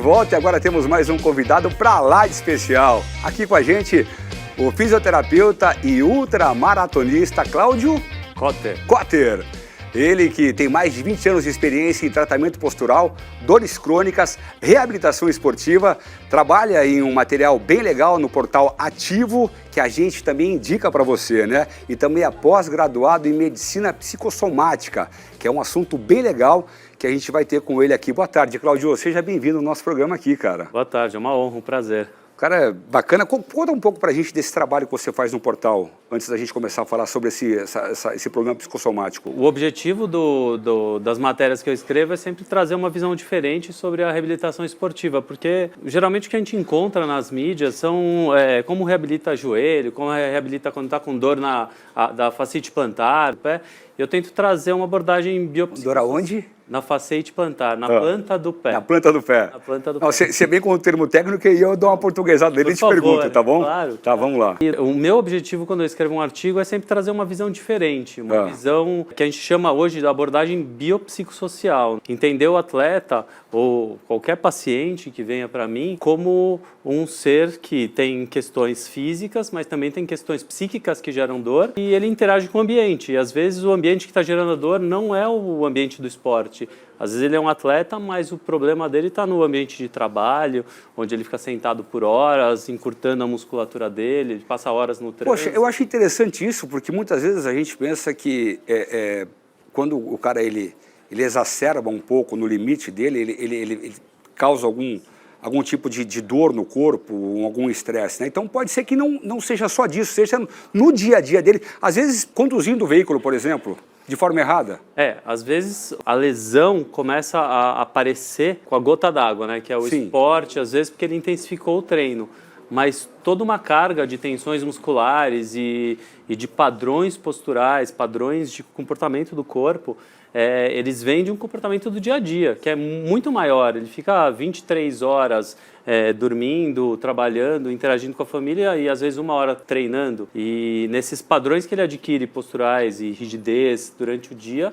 Volta e agora temos mais um convidado para lá de especial. Aqui com a gente, o fisioterapeuta e ultramaratonista Cláudio Cotter. Ele que tem mais de 20 anos de experiência em tratamento postural, dores crônicas, reabilitação esportiva, trabalha em um material bem legal no portal Ativo, que a gente também indica para você, né? E também é pós-graduado em medicina psicossomática, que é um assunto bem legal que a gente vai ter com ele aqui. Boa tarde, Cláudio. Seja bem-vindo ao nosso programa aqui, cara. Boa tarde, é uma honra, um prazer. Cara, bacana. Conta um pouco pra gente desse trabalho que você faz no portal, antes da gente começar a falar sobre esse programa psicossomático. O objetivo das matérias que eu escrevo é sempre trazer uma visão diferente sobre a reabilitação esportiva, porque geralmente o que a gente encontra nas mídias são como reabilita joelho, como reabilita quando está com dor da fascite plantar, pé. Eu tento trazer uma abordagem biopsicossocial. Dor aonde? Na fasciite plantar, na planta do pé. Na planta do pé. Na planta do Não, pé. Você vem com o termo técnico e eu dou uma portuguesada dele e te pergunto, tá bom? Claro. Tá, vamos lá. E o meu objetivo quando eu escrevo um artigo é sempre trazer uma visão diferente, uma visão que a gente chama hoje de abordagem biopsicossocial. Entender o atleta ou qualquer paciente que venha para mim como um ser que tem questões físicas, mas também tem questões psíquicas que geram dor e ele interage com o ambiente. E às vezes o ambiente que está gerando a dor não é o ambiente do esporte. Às vezes ele é um atleta, mas o problema dele está no ambiente de trabalho, onde ele fica sentado por horas, encurtando a musculatura dele, ele passa horas no trânsito. Poxa, eu acho interessante isso, porque muitas vezes a gente pensa que quando o cara ele exacerba um pouco no limite dele, ele causa algum tipo de dor no corpo, algum estresse, né? Então pode ser que não seja só disso, seja no dia a dia dele, às vezes conduzindo o veículo, por exemplo, de forma errada. Às vezes a lesão começa a aparecer com a gota d'água, né? Que é o esporte, às vezes porque ele intensificou o treino. Mas toda uma carga de tensões musculares e de padrões posturais, padrões de comportamento do corpo, eles vêm de um comportamento do dia a dia, que é muito maior. Ele fica 23 horas dormindo, trabalhando, interagindo com a família e às vezes 1 hora treinando. E nesses padrões que ele adquire posturais e rigidez durante o dia,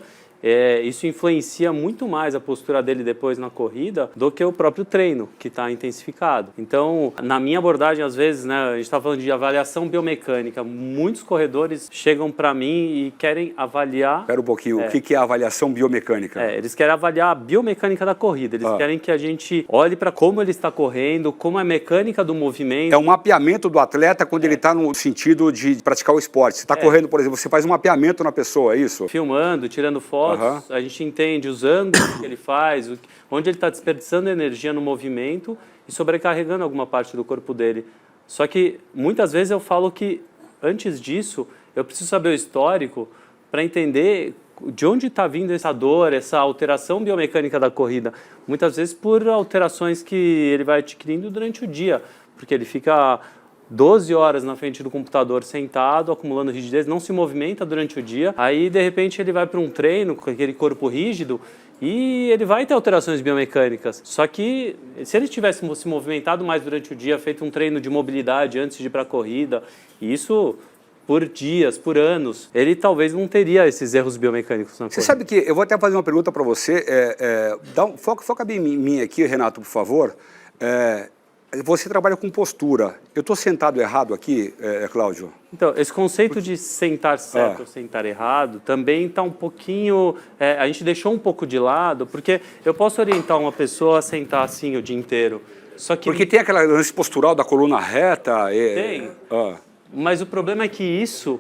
isso influencia muito mais a postura dele depois na corrida do que o próprio treino, que está intensificado. Então, na minha abordagem, às vezes, né, a gente está falando de avaliação biomecânica, muitos corredores chegam para mim e querem avaliar... Espera um pouquinho, o que é a avaliação biomecânica? Eles querem avaliar a biomecânica da corrida, eles querem que a gente olhe para como ele está correndo, como é a mecânica do movimento. É um mapeamento do atleta quando ele está no sentido de praticar o esporte. Você está correndo, por exemplo, você faz um mapeamento na pessoa, é isso? Filmando, tirando fotos. A gente entende os ângulos que ele faz, onde ele está desperdiçando energia no movimento e sobrecarregando alguma parte do corpo dele. Só que muitas vezes eu falo que antes disso eu preciso saber o histórico para entender de onde está vindo essa dor, essa alteração biomecânica da corrida. Muitas vezes por alterações que ele vai adquirindo durante o dia, porque ele fica 12 horas na frente do computador sentado, acumulando rigidez, não se movimenta durante o dia. Aí, de repente, ele vai para um treino com aquele corpo rígido e ele vai ter alterações biomecânicas. Só que, se ele tivesse se movimentado mais durante o dia, feito um treino de mobilidade antes de ir para a corrida, e isso por dias, por anos, ele talvez não teria esses erros biomecânicos na corrida. Você sabe que, eu vou até fazer uma pergunta para você, foca bem em mim aqui, Renato, por favor. Você trabalha com postura. Eu estou sentado errado aqui, Cláudio? Então, esse conceito de sentar certo ou sentar errado também está um pouquinho... a gente deixou um pouco de lado, porque eu posso orientar uma pessoa a sentar assim o dia inteiro. Só que porque tem aquela lance postural da coluna reta. Tem, mas o problema é que isso,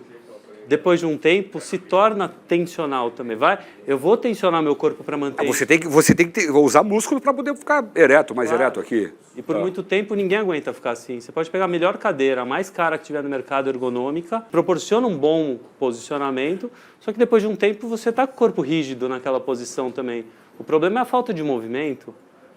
depois de um tempo, se torna tensional também. Eu vou tensionar meu corpo para manter... Você tem que usar músculo para poder ficar ereto, mais ereto aqui. E por muito tempo ninguém aguenta ficar assim. Você pode pegar a melhor cadeira, a mais cara que tiver no mercado, ergonômica, proporciona um bom posicionamento, só que depois de um tempo você está com o corpo rígido naquela posição também. O problema é a falta de movimento,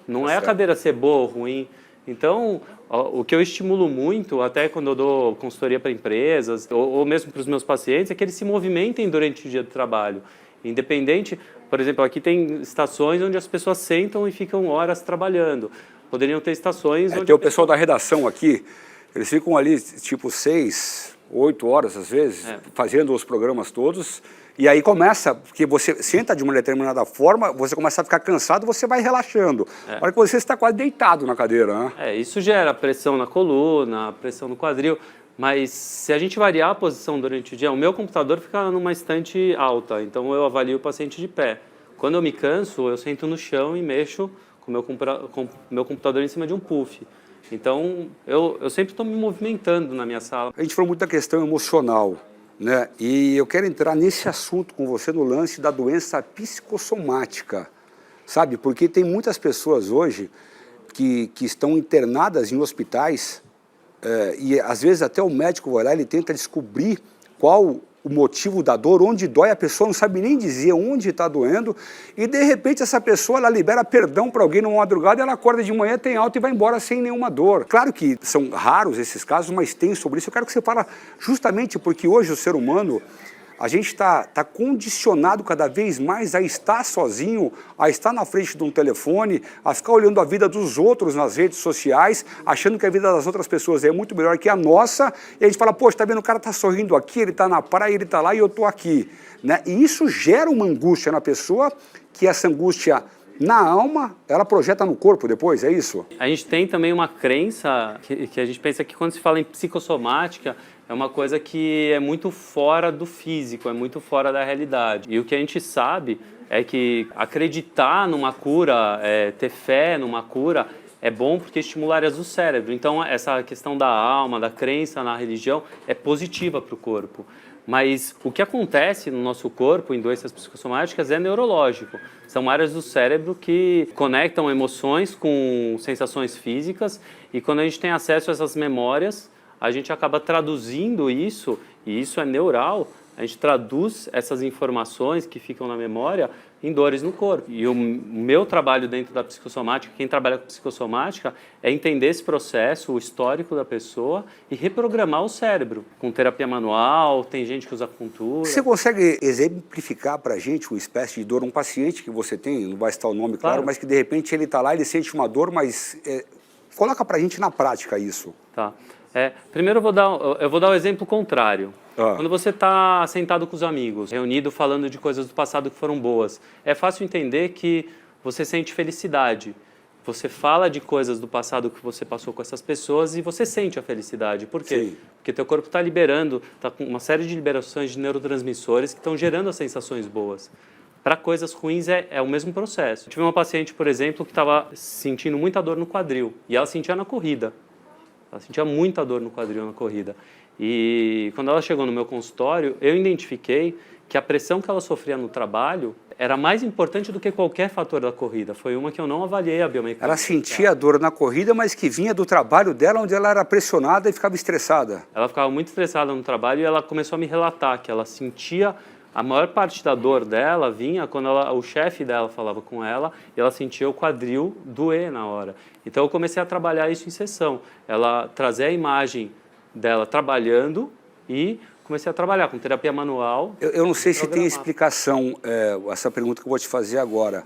não é a cadeira ser boa ou ruim. Então, o que eu estimulo muito, até quando eu dou consultoria para empresas, ou mesmo para os meus pacientes, é que eles se movimentem durante o dia do trabalho. Independente, por exemplo, aqui tem estações onde as pessoas sentam e ficam horas trabalhando. Poderiam ter estações onde... Tem o pessoal da redação aqui, eles ficam ali tipo 6, 8 horas às vezes, fazendo os programas todos, E aí começa, porque você senta de uma determinada forma, você começa a ficar cansado, você vai relaxando. A hora que você está quase deitado na cadeira, né? Isso gera pressão na coluna, pressão no quadril. Mas se a gente variar a posição durante o dia, o meu computador fica numa estante alta, então eu avalio o paciente de pé. Quando eu me canso, eu sento no chão e mexo com o meu computador em cima de um puff. Então, eu sempre estou me movimentando na minha sala. A gente falou muito da questão emocional, né? E eu quero entrar nesse assunto com você no lance da doença psicossomática, sabe? Porque tem muitas pessoas hoje que estão internadas em hospitais e às vezes até o médico vai lá, ele tenta descobrir qual o motivo da dor, onde dói, a pessoa não sabe nem dizer onde está doendo e de repente essa pessoa ela libera perdão para alguém numa madrugada, ela acorda de manhã, tem alta e vai embora sem nenhuma dor. Claro que são raros esses casos, mas tem sobre isso. Eu quero que você fale justamente porque hoje o ser humano, a gente está condicionado cada vez mais a estar sozinho, a estar na frente de um telefone, a ficar olhando a vida dos outros nas redes sociais, achando que a vida das outras pessoas é muito melhor que a nossa, e a gente fala, poxa, tá vendo, o cara tá sorrindo aqui, ele tá na praia, ele tá lá e eu tô aqui, né? E isso gera uma angústia na pessoa, que essa angústia na alma, ela projeta no corpo depois, é isso? A gente tem também uma crença que a gente pensa que quando se fala em psicossomática, é uma coisa que é muito fora do físico, é muito fora da realidade. E o que a gente sabe é que acreditar numa cura, ter fé numa cura, é bom porque estimula áreas do cérebro. Então, essa questão da alma, da crença na religião, é positiva para o corpo. Mas o que acontece no nosso corpo, em doenças psicossomáticas, é neurológico. São áreas do cérebro que conectam emoções com sensações físicas e quando a gente tem acesso a essas memórias, a gente acaba traduzindo isso, e isso é neural, a gente traduz essas informações que ficam na memória em dores no corpo. E o meu trabalho dentro da psicossomática, quem trabalha com psicossomática, é entender esse processo, o histórico da pessoa e reprogramar o cérebro. Com terapia manual, tem gente que usa acupuntura. Você consegue exemplificar para a gente uma espécie de dor, um paciente que você tem, não vai citar o nome, claro, mas que de repente ele está lá, ele sente uma dor, mas coloca para a gente na prática isso. Tá. Primeiro eu vou dar o exemplo contrário. Quando você está sentado com os amigos, reunido falando de coisas do passado que foram boas, é fácil entender que você sente felicidade. Você fala de coisas do passado que você passou com essas pessoas e você sente a felicidade. Por quê? Sim. Porque teu corpo está liberando, está com uma série de liberações de neurotransmissores que estão gerando as sensações boas. Para coisas ruins é o mesmo processo. Eu tive uma paciente, por exemplo, que estava sentindo muita dor no quadril e ela sentia na corrida. Ela sentia muita dor no quadril na corrida. E quando ela chegou no meu consultório, eu identifiquei que a pressão que ela sofria no trabalho era mais importante do que qualquer fator da corrida. Foi uma que eu não avaliei a biomecânica. Ela sentia a dor na corrida, mas que vinha do trabalho dela, onde ela era pressionada e ficava estressada. Ela ficava muito estressada no trabalho e ela começou a me relatar que ela sentia... A maior parte da dor dela vinha quando o chefe dela falava com ela e ela sentia o quadril doer na hora. Então eu comecei a trabalhar isso em sessão. Ela trazia a imagem dela trabalhando e comecei a trabalhar com terapia manual. Eu não sei se tem explicação essa pergunta que eu vou te fazer agora,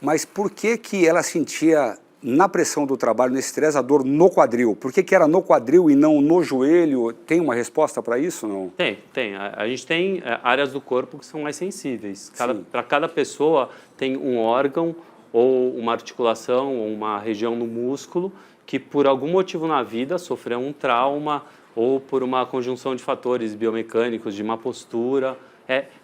mas por que ela sentia na pressão do trabalho, nesse estresse, a dor no quadril? Por que era no quadril e não no joelho? Tem uma resposta para isso, não? Tem. A gente tem áreas do corpo que são mais sensíveis. Para cada pessoa tem um órgão ou uma articulação ou uma região no músculo que por algum motivo na vida sofreu um trauma ou por uma conjunção de fatores biomecânicos, de má postura.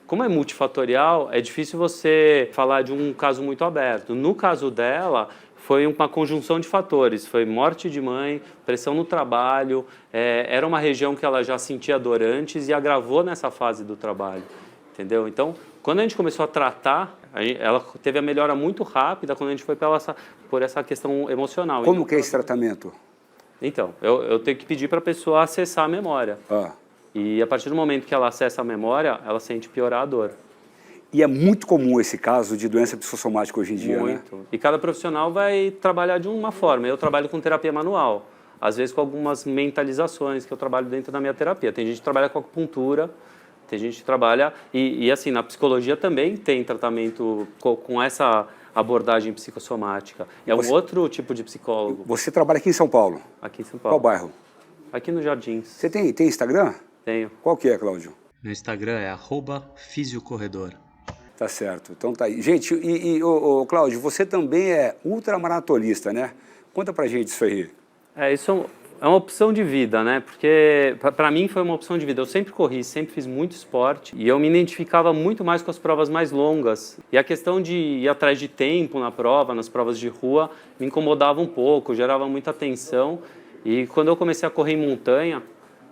Como é multifatorial, é difícil você falar de um caso muito aberto. No caso dela, foi uma conjunção de fatores, foi morte de mãe, pressão no trabalho, era uma região que ela já sentia dor antes e agravou nessa fase do trabalho, entendeu? Então, quando a gente começou a tratar, ela teve a melhora muito rápida quando a gente foi por essa questão emocional. Como que é esse tratamento? Então, eu tenho que pedir para a pessoa acessar a memória. E a partir do momento que ela acessa a memória, ela sente piorar a dor. E é muito comum esse caso de doença psicossomática hoje em dia, muito. Né? E cada profissional vai trabalhar de uma forma. Eu trabalho com terapia manual, às vezes com algumas mentalizações que eu trabalho dentro da minha terapia. Tem gente que trabalha com acupuntura, tem gente que trabalha... E assim, na psicologia também tem tratamento com essa abordagem psicossomática. Um outro tipo de psicólogo. Você trabalha aqui em São Paulo? Aqui em São Paulo. Qual bairro? Aqui no Jardins. Você tem Instagram? Tenho. Qual que é, Cláudio? Meu Instagram é @fisiocorredor. Tá certo. Então tá aí. Gente, Cláudio, você também é ultramaratonista, né? Conta pra gente isso aí. Isso é uma opção de vida, né? Porque para mim foi uma opção de vida. Eu sempre corri, sempre fiz muito esporte e eu me identificava muito mais com as provas mais longas. E a questão de ir atrás de tempo na prova, nas provas de rua, me incomodava um pouco, gerava muita tensão. E quando eu comecei a correr em montanha,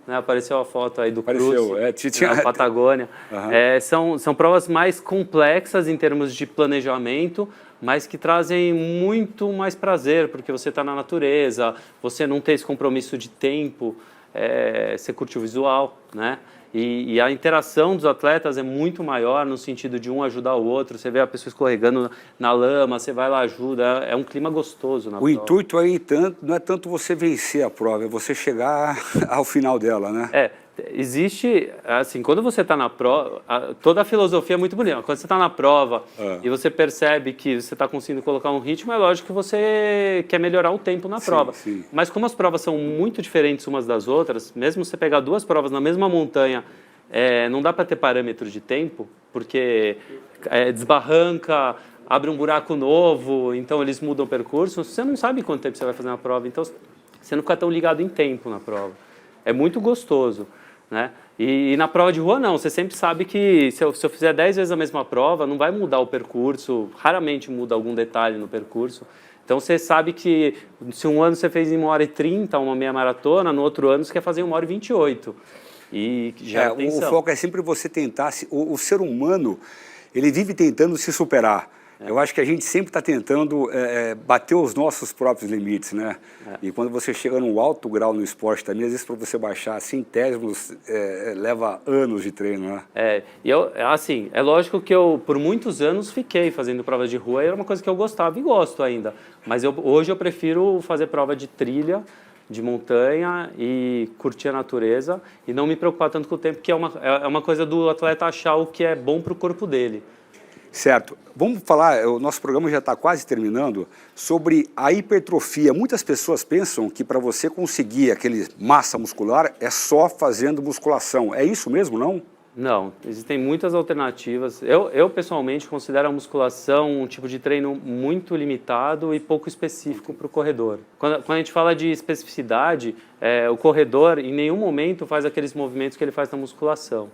né, apareceu a foto aí do Cruz, na Patagônia. Uhum. São provas mais complexas em termos de planejamento, mas que trazem muito mais prazer, porque você está na natureza, você não tem esse compromisso de tempo, você curte o visual, né? E a interação dos atletas é muito maior no sentido de um ajudar o outro. Você vê a pessoa escorregando na lama, você vai lá, ajuda. É um clima gostoso na prova. O intuito aí não é tanto você vencer a prova, é você chegar ao final dela, né? Existe, assim, quando você está na prova, toda a filosofia é muito bonita. Quando você está na prova e você percebe que você está conseguindo colocar um ritmo, é lógico que você quer melhorar o tempo na prova. Sim. Mas como as provas são muito diferentes umas das outras, mesmo você pegar duas provas na mesma montanha, não dá para ter parâmetros de tempo, porque desbarranca, abre um buraco novo, então eles mudam o percurso. Você não sabe quanto tempo você vai fazer na prova, então você não fica tão ligado em tempo na prova. É muito gostoso. Né? E na prova de rua não, você sempre sabe que se eu fizer 10 vezes a mesma prova, não vai mudar o percurso, raramente muda algum detalhe no percurso. Então você sabe que se um ano você fez em 1h30 uma meia maratona, no outro ano você quer fazer em 1h28. E já o foco é sempre você tentar, o ser humano, ele vive tentando se superar. Eu acho que a gente sempre está tentando bater os nossos próprios limites, né? E quando você chega num alto grau no esporte também, às vezes para você baixar centésimos, leva anos de treino, né? Assim, é lógico que eu, por muitos anos, fiquei fazendo provas de rua, e era uma coisa que eu gostava e gosto ainda. Mas hoje eu prefiro fazer prova de trilha, de montanha e curtir a natureza e não me preocupar tanto com o tempo, que é uma coisa do atleta achar o que é bom para o corpo dele. Certo. Vamos falar, o nosso programa já está quase terminando, sobre a hipertrofia. Muitas pessoas pensam que para você conseguir aquele massa muscular é só fazendo musculação. É isso mesmo, não? Não, existem muitas alternativas. Eu pessoalmente considero a musculação um tipo de treino muito limitado e pouco específico para o corredor. Quando a gente fala de especificidade, o corredor em nenhum momento faz aqueles movimentos que ele faz na musculação.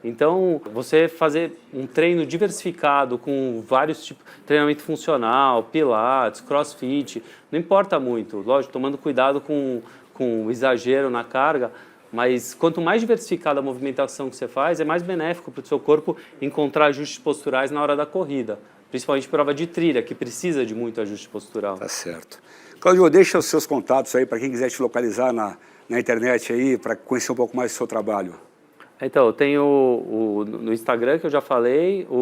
Então, você fazer um treino diversificado com vários tipos, treinamento funcional, pilates, crossfit, não importa muito, lógico, tomando cuidado com o exagero na carga, mas quanto mais diversificada a movimentação que você faz, é mais benéfico para o seu corpo encontrar ajustes posturais na hora da corrida, principalmente prova de trilha, que precisa de muito ajuste postural. Tá certo. Cláudio, deixa os seus contatos aí para quem quiser te localizar na internet aí, para conhecer um pouco mais do seu trabalho. Então, eu tenho no Instagram, que eu já falei, o